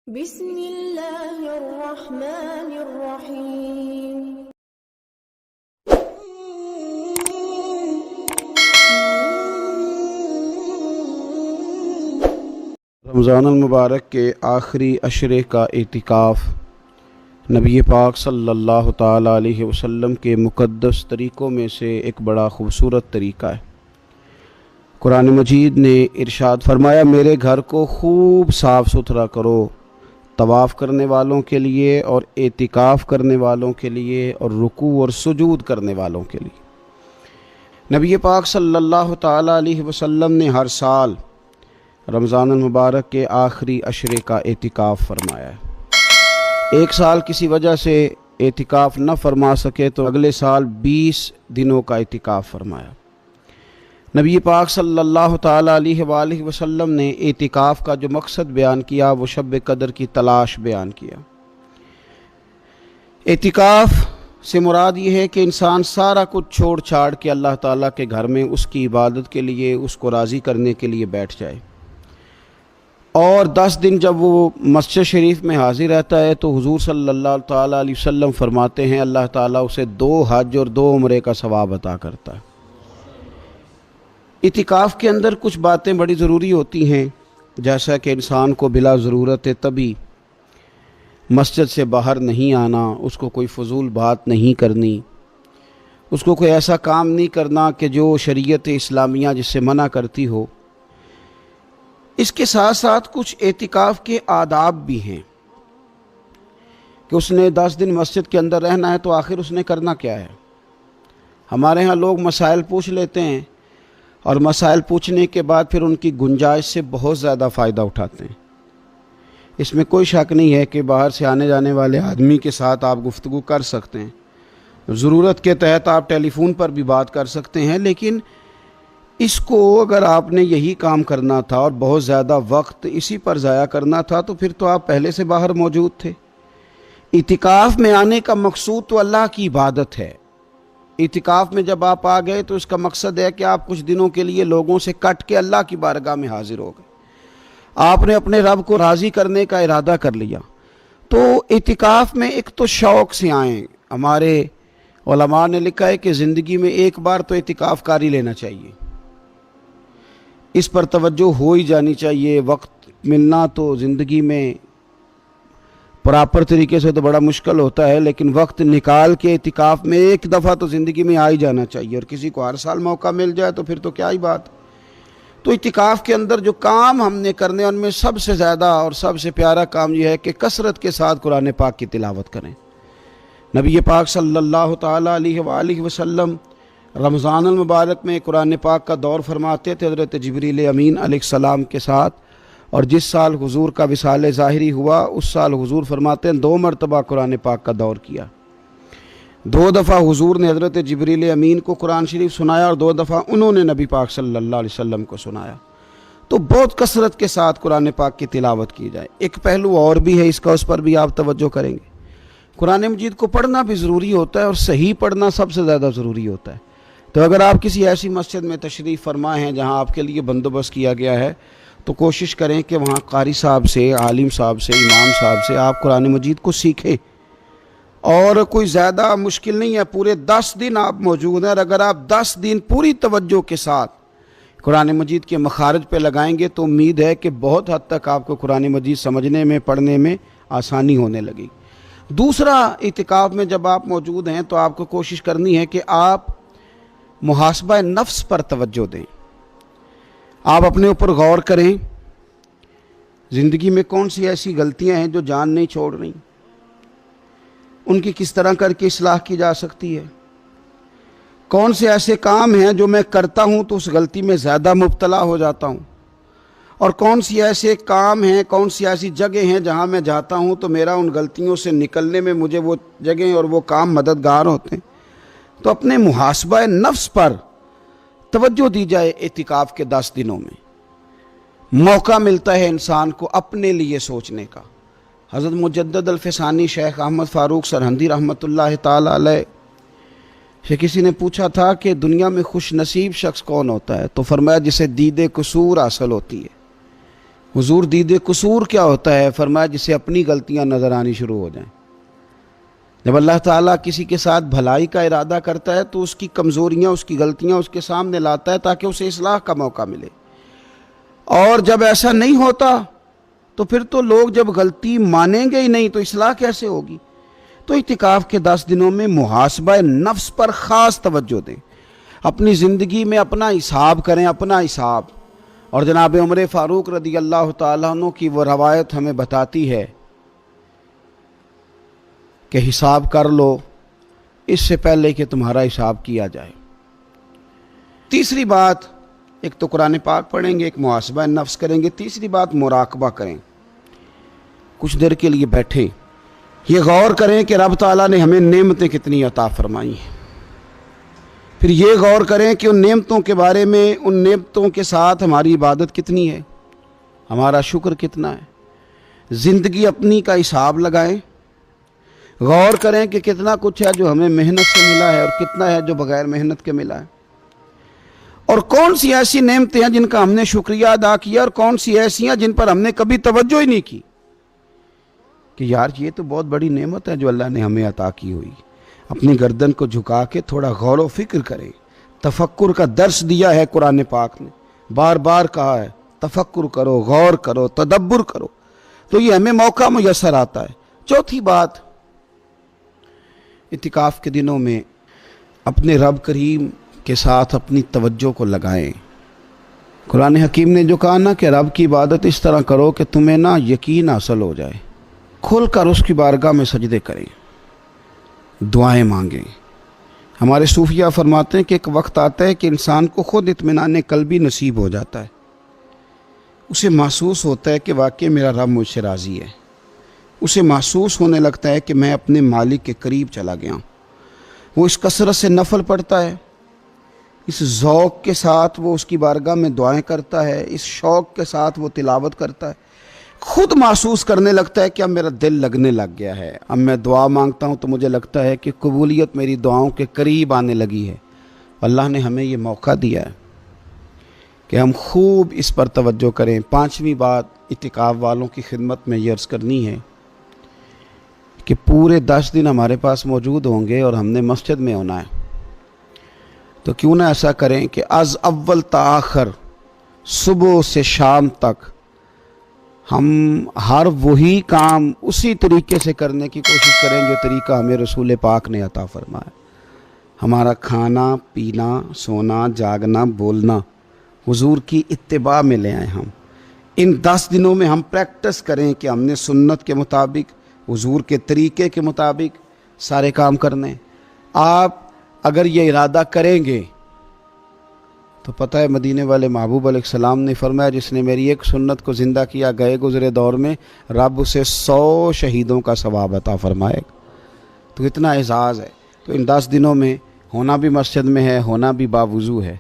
بسم اللہ الرحمن الرحیم۔ رمضان المبارک کے آخری عشرے کا اعتکاف نبی پاک صلی اللہ تعالیٰ علیہ وسلم کے مقدس طریقوں میں سے ایک بڑا خوبصورت طریقہ ہے۔ قرآن مجید نے ارشاد فرمایا، میرے گھر کو خوب صاف ستھرا کرو، طواف کرنے والوں کے لیے اور اعتکاف کرنے والوں کے لیے اور رکوع اور سجود کرنے والوں کے لیے۔ نبی پاک صلی اللہ تعالیٰ علیہ وسلم نے ہر سال رمضان المبارک کے آخری عشرے کا اعتکاف فرمایا ہے۔ ایک سال کسی وجہ سے اعتکاف نہ فرما سکے تو اگلے سال 20 دنوں کا اعتکاف فرمایا۔ نبی پاک صلی اللہ تعالیٰ علیہ وآلہ وسلم نے اعتکاف کا جو مقصد بیان کیا وہ شب قدر کی تلاش بیان کیا۔ اعتکاف سے مراد یہ ہے کہ انسان سارا کچھ چھوڑ چھاڑ کے اللہ تعالیٰ کے گھر میں اس کی عبادت کے لیے، اس کو راضی کرنے کے لیے بیٹھ جائے، اور 10 دن جب وہ مسجد شریف میں حاضر رہتا ہے تو حضور صلی اللہ تعالیٰ علیہ وسلم فرماتے ہیں اللہ تعالیٰ اسے 2 حج اور 2 عمرے کا ثواب عطا کرتا ہے۔ اعتکاف کے اندر کچھ باتیں بڑی ضروری ہوتی ہیں، جیسا کہ انسان کو بلا ضرورت طبی مسجد سے باہر نہیں آنا، اس کو کوئی فضول بات نہیں کرنی، اس کو کوئی ایسا کام نہیں کرنا کہ جو شریعت اسلامیہ جس سے منع کرتی ہو۔ اس کے ساتھ ساتھ کچھ اعتکاف کے آداب بھی ہیں کہ اس نے 10 دن مسجد کے اندر رہنا ہے تو آخر اس نے کرنا کیا ہے۔ ہمارے ہاں لوگ مسائل پوچھ لیتے ہیں اور مسائل پوچھنے کے بعد پھر ان کی گنجائش سے بہت زیادہ فائدہ اٹھاتے ہیں۔ اس میں کوئی شک نہیں ہے کہ باہر سے آنے جانے والے آدمی کے ساتھ آپ گفتگو کر سکتے ہیں، ضرورت کے تحت آپ ٹیلی فون پر بھی بات کر سکتے ہیں، لیکن اس کو اگر آپ نے یہی کام کرنا تھا اور بہت زیادہ وقت اسی پر ضائع کرنا تھا تو پھر تو آپ پہلے سے باہر موجود تھے۔ اعتکاف میں آنے کا مقصود تو اللہ کی عبادت ہے۔ اعتکاف میں جب آپ آ گئے تو اس کا مقصد ہے کہ آپ کچھ دنوں کے لیے لوگوں سے کٹ کے اللہ کی بارگاہ میں حاضر ہو گئے، آپ نے اپنے رب کو راضی کرنے کا ارادہ کر لیا۔ تو اعتکاف میں ایک تو شوق سے آئیں۔ ہمارے علماء نے لکھا ہے کہ زندگی میں ایک بار تو اعتکاف کاری لینا چاہیے، اس پر توجہ ہو ہی جانی چاہیے۔ وقت ملنا تو زندگی میں پراپر طریقے سے تو بڑا مشکل ہوتا ہے، لیکن وقت نکال کے اعتکاف میں ایک دفعہ تو زندگی میں آ ہی جانا چاہیے، اور کسی کو ہر سال موقع مل جائے تو پھر تو کیا ہی بات۔ تو اعتکاف کے اندر جو کام ہم نے کرنے ان میں سب سے زیادہ اور سب سے پیارا کام یہ ہے کہ کثرت کے ساتھ قرآن پاک کی تلاوت کریں۔ نبی پاک صلی اللہ تعالیٰ علیہ وآلہ وسلم رمضان المبارک میں قرآن پاک کا دور فرماتے تھے حضرت جبریل امین علیہ السلام کے ساتھ، اور جس سال حضور کا وصال ظاہری ہوا اس سال حضور فرماتے ہیں 2 مرتبہ قرآن پاک کا دور کیا۔ 2 دفعہ حضور نے حضرت جبریل امین کو قرآن شریف سنایا اور 2 دفعہ انہوں نے نبی پاک صلی اللہ علیہ وسلم کو سنایا۔ تو بہت کثرت کے ساتھ قرآن پاک کی تلاوت کی جائے۔ ایک پہلو اور بھی ہے اس کا، اس پر بھی آپ توجہ کریں گے۔ قرآن مجید کو پڑھنا بھی ضروری ہوتا ہے اور صحیح پڑھنا سب سے زیادہ ضروری ہوتا ہے۔ تو اگر آپ کسی ایسی مسجد میں تشریف فرما ہیں جہاں آپ کے لیے بندوبست کیا گیا ہے تو کوشش کریں کہ وہاں قاری صاحب سے، عالم صاحب سے، امام صاحب سے آپ قرآن مجید کو سیکھیں، اور کوئی زیادہ مشکل نہیں ہے۔ پورے 10 دن آپ موجود ہیں، اور اگر آپ 10 دن پوری توجہ کے ساتھ قرآن مجید کے مخارج پہ لگائیں گے تو امید ہے کہ بہت حد تک آپ کو قرآن مجید سمجھنے میں، پڑھنے میں آسانی ہونے لگی۔ دوسرا، اعتکاف میں جب آپ موجود ہیں تو آپ کو کوشش کرنی ہے کہ آپ محاسبہ نفس پر توجہ دیں۔ آپ اپنے اوپر غور کریں، زندگی میں کون سی ایسی غلطیاں ہیں جو جان نہیں چھوڑ رہی، ان کی کس طرح کر کے اصلاح کی جا سکتی ہے۔ کون سے ایسے کام ہیں جو میں کرتا ہوں تو اس غلطی میں زیادہ مبتلا ہو جاتا ہوں، اور کون سی ایسے کام ہیں، کون سی ایسی جگہ ہیں جہاں میں جاتا ہوں تو میرا ان غلطیوں سے نکلنے میں مجھے وہ جگہیں اور وہ کام مددگار ہوتے ہیں۔ تو اپنے محاسبہ نفس پر توجہ دی جائے۔ اعتکاف کے 10 دنوں میں موقع ملتا ہے انسان کو اپنے لیے سوچنے کا۔ حضرت مجدد الفسانی شیخ احمد فاروق سرہندی رحمۃ اللہ تعالی علیہ سے کسی نے پوچھا تھا کہ دنیا میں خوش نصیب شخص کون ہوتا ہے، تو فرمایا جسے دید قصور حاصل ہوتی ہے۔ حضور دید قصور کیا ہوتا ہے؟ فرمایا جسے اپنی غلطیاں نظر آنی شروع ہو جائیں۔ جب اللہ تعالیٰ کسی کے ساتھ بھلائی کا ارادہ کرتا ہے تو اس کی کمزوریاں، اس کی غلطیاں اس کے سامنے لاتا ہے تاکہ اسے اصلاح کا موقع ملے، اور جب ایسا نہیں ہوتا تو پھر تو لوگ جب غلطی مانیں گے ہی نہیں تو اصلاح کیسے ہوگی؟ تو اعتکاف کے 10 دنوں میں محاسبہ نفس پر خاص توجہ دیں، اپنی زندگی میں اپنا حساب کریں، اپنا حساب۔ اور جناب عمر فاروق رضی اللہ تعالیٰ عنہ کی وہ روایت ہمیں بتاتی ہے کہ حساب کر لو اس سے پہلے کہ تمہارا حساب کیا جائے۔ تیسری بات، ایک تو قرآن پاک پڑھیں گے، ایک محاسبہ نفس کریں گے، تیسری بات مراقبہ کریں۔ کچھ دیر کے لیے بیٹھیں، یہ غور کریں کہ رب تعالیٰ نے ہمیں نعمتیں کتنی عطا فرمائی ہیں، پھر یہ غور کریں کہ ان نعمتوں کے بارے میں، ان نعمتوں کے ساتھ ہماری عبادت کتنی ہے، ہمارا شکر کتنا ہے۔ زندگی اپنی کا حساب لگائیں، غور کریں کہ کتنا کچھ ہے جو ہمیں محنت سے ملا ہے اور کتنا ہے جو بغیر محنت کے ملا ہے، اور کون سی ایسی نعمتیں ہیں جن کا ہم نے شکریہ ادا کیا اور کون سی ایسی ہیں جن پر ہم نے کبھی توجہ ہی نہیں کی کہ یار یہ تو بہت بڑی نعمت ہے جو اللہ نے ہمیں عطا کی ہوئی۔ اپنی گردن کو جھکا کے تھوڑا غور و فکر کریں۔ تفکر کا درس دیا ہے قرآن پاک نے، بار بار کہا ہے تفکر کرو، غور کرو، تدبر کرو، تو یہ ہمیں موقع میسر آتا ہے۔ چوتھی بات، اعتکاف کے دنوں میں اپنے رب کریم کے ساتھ اپنی توجہ کو لگائیں۔ قرآن حکیم نے جو کہا نا کہ رب کی عبادت اس طرح کرو کہ تمہیں نا یقین حاصل ہو جائے، کھل کر اس کی بارگاہ میں سجدے کریں، دعائیں مانگیں۔ ہمارے صوفیہ فرماتے ہیں کہ ایک وقت آتا ہے کہ انسان کو خود اطمینان قلبی نصیب ہو جاتا ہے، اسے محسوس ہوتا ہے کہ واقعی میرا رب مجھ سے راضی ہے، اسے محسوس ہونے لگتا ہے کہ میں اپنے مالک کے قریب چلا گیا ہوں۔ وہ اس کثرت سے نفل پڑھتا ہے، اس ذوق کے ساتھ وہ اس کی بارگاہ میں دعائیں کرتا ہے، اس شوق کے ساتھ وہ تلاوت کرتا ہے، خود محسوس کرنے لگتا ہے کہ اب میرا دل لگنے لگ گیا ہے، اب میں دعا مانگتا ہوں تو مجھے لگتا ہے کہ قبولیت میری دعاؤں کے قریب آنے لگی ہے۔ اللہ نے ہمیں یہ موقع دیا ہے کہ ہم خوب اس پر توجہ کریں۔ پانچویں بات اعتکاف والوں کی خدمت میں یہ عرض کرنی ہے کہ پورے 10 دن ہمارے پاس موجود ہوں گے اور ہم نے مسجد میں ہونا ہے، تو کیوں نہ ایسا کریں کہ از اول تا آخر، صبح سے شام تک ہم ہر وہی کام اسی طریقے سے کرنے کی کوشش کریں جو طریقہ ہمیں رسول پاک نے عطا فرمایا۔ ہمارا کھانا پینا، سونا جاگنا، بولنا حضور کی اتباع میں لے آئیں۔ ہم ان 10 دنوں میں ہم پریکٹس کریں کہ ہم نے سنت کے مطابق، حضور کے طریقے کے مطابق سارے کام کرنے۔ آپ اگر یہ ارادہ کریں گے تو پتہ ہے مدینے والے محبوب علیہ السلام نے فرمایا جس نے میری ایک سنت کو زندہ کیا گئے گزرے دور میں رب اسے 100 شہیدوں کا ثواب عطا فرمائے۔ تو اتنا اعزاز ہے۔ تو ان 10 دنوں میں ہونا بھی مسجد میں ہے، ہونا بھی باوضو ہے،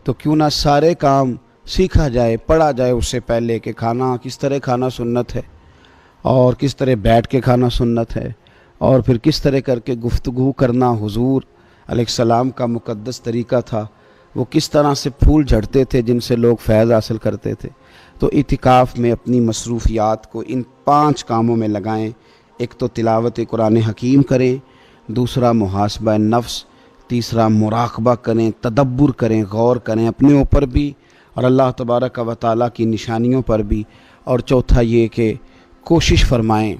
تو کیوں نہ سارے کام سیکھا جائے، پڑھا جائے اس سے پہلے کہ کھانا کس طرح کھانا سنت ہے، اور کس طرح بیٹھ کے کھانا سنت ہے، اور پھر کس طرح کر کے گفتگو کرنا حضور علیہ السلام کا مقدس طریقہ تھا، وہ کس طرح سے پھول جھڑتے تھے جن سے لوگ فیض حاصل کرتے تھے۔ تو اعتکاف میں اپنی مصروفیات کو ان 5 کاموں میں لگائیں۔ ایک تو تلاوت قرآن حکیم کریں، دوسرا محاسبہ نفس، تیسرا مراقبہ کریں، تدبر کریں، غور کریں اپنے اوپر بھی اور اللہ تبارک و تعالیٰ کی نشانیوں پر بھی، اور چوتھا یہ کہ کوشش فرمائیں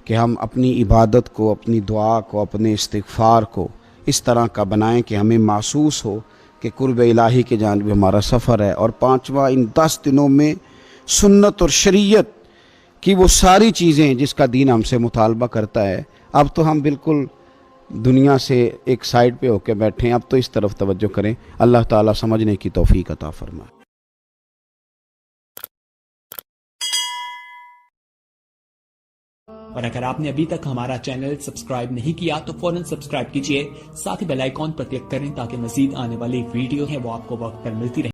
کہ ہم اپنی عبادت کو، اپنی دعا کو، اپنے استغفار کو اس طرح کا بنائیں کہ ہمیں محسوس ہو کہ قرب الہی کے جانب ہمارا سفر ہے۔ اور پانچواں، ان 10 دنوں میں سنت اور شریعت کی وہ ساری چیزیں جس کا دین ہم سے مطالبہ کرتا ہے، اب تو ہم بالکل دنیا سے ایک سائیڈ پہ ہو کے بیٹھیں، اب تو اس طرف توجہ کریں۔ اللہ تعالیٰ سمجھنے کی توفیق عطا فرمائے۔ اور اگر آپ نے ابھی تک ہمارا چینل سبسکرائب نہیں کیا تو فوراً سبسکرائب کیجئے، ساتھ ہی بیل آئیکن پر کلک کریں تاکہ مزید آنے والی ویڈیو ہے وہ آپ کو وقت پر ملتی رہے۔